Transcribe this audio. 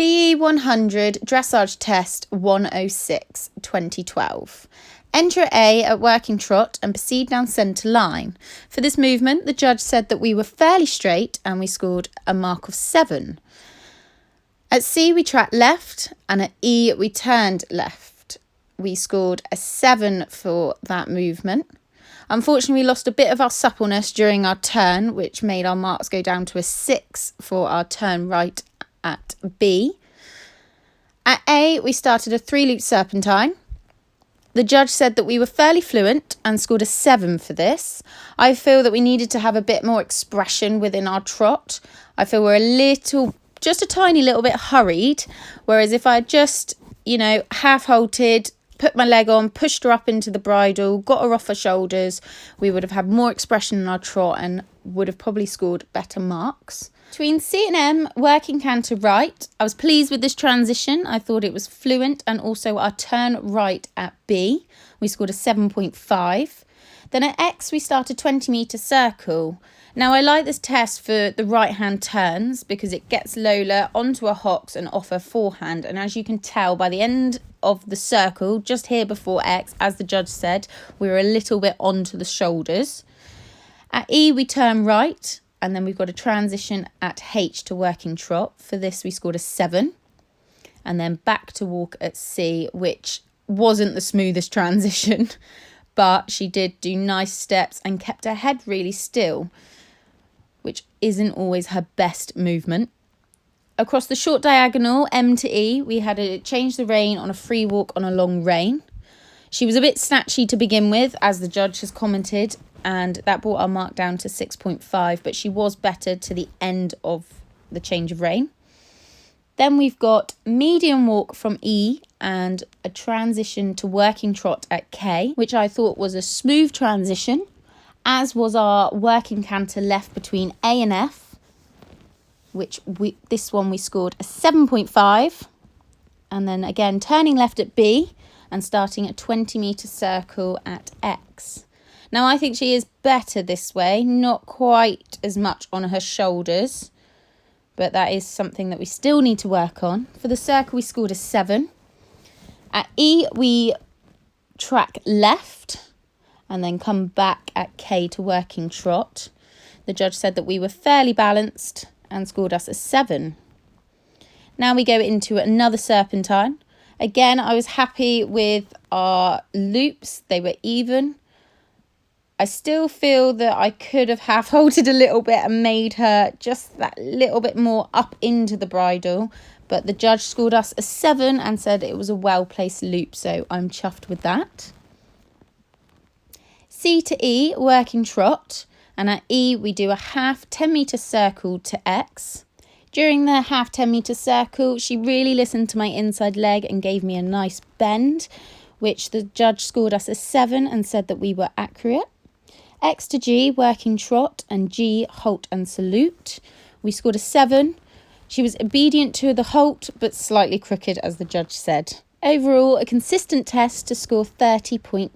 BE100 Dressage Test 106 2012. Enter A at working trot and proceed down centre line. For this movement, the judge said that we were fairly straight and we scored a mark of 7. At C, we tracked left, and at E, we turned left. We scored a 7 for that movement. Unfortunately, we lost a bit of our suppleness during our turn, which made our marks go down to a 6 for our turn right at B. At A, we started a 3-loop serpentine. The judge said that we were fairly fluent and scored a 7 for this. I feel that we needed to have a bit more expression within our trot. I feel we're just a tiny little bit hurried, whereas if I just, half halted, put my leg on, pushed her up into the bridle, got her off her shoulders, we would have had more expression in our trot and would have probably scored better marks. Between C and M, working canter right, I was pleased with this transition. I thought it was fluent, and also our turn right at B, we scored a 7.5. Then at X, we started 20-metre circle. Now, I like this test for the right-hand turns because it gets Lola onto her hocks and off her forehand. And as you can tell, by the end of the circle, just here before X, as the judge said, we were a little bit onto the shoulders. At E, we turn right, and then we've got a transition at H to working trot. For this, we scored a 7. And then back to walk at C, which wasn't the smoothest transition, but she did do nice steps and kept her head really still, which isn't always her best movement. Across the short diagonal, M to E, we had to change the rein on a free walk on a long rein. She was a bit snatchy to begin with, as the judge has commented, and that brought our mark down to 6.5, but she was better to the end of the change of rein. Then we've got medium walk from E and a transition to working trot at K, which I thought was a smooth transition, as was our working canter left between A and F, which this one we scored a 7.5. And then again, turning left at B and starting a 20-metre circle at X. Now, I think she is better this way, not quite as much on her shoulders, but that is something that we still need to work on. For the circle, we scored a 7. At E, we track left and then come back at K to working trot. The judge said that we were fairly balanced and scored us a 7. Now we go into another serpentine. Again, I was happy with our loops. They were even. I still feel that I could have half-halted a little bit and made her just that little bit more up into the bridle. But the judge scored us a 7 and said it was a well-placed loop, so I'm chuffed with that. C to E, working trot. And at E, we do a half 10-metre circle to X. During the half 10-metre circle, she really listened to my inside leg and gave me a nice bend, which the judge scored us a 7 and said that we were accurate. X to G, working trot, and G, halt and salute. We scored a 7. She was obedient to the halt, but slightly crooked, as the judge said. Overall, a consistent test to score 30.5.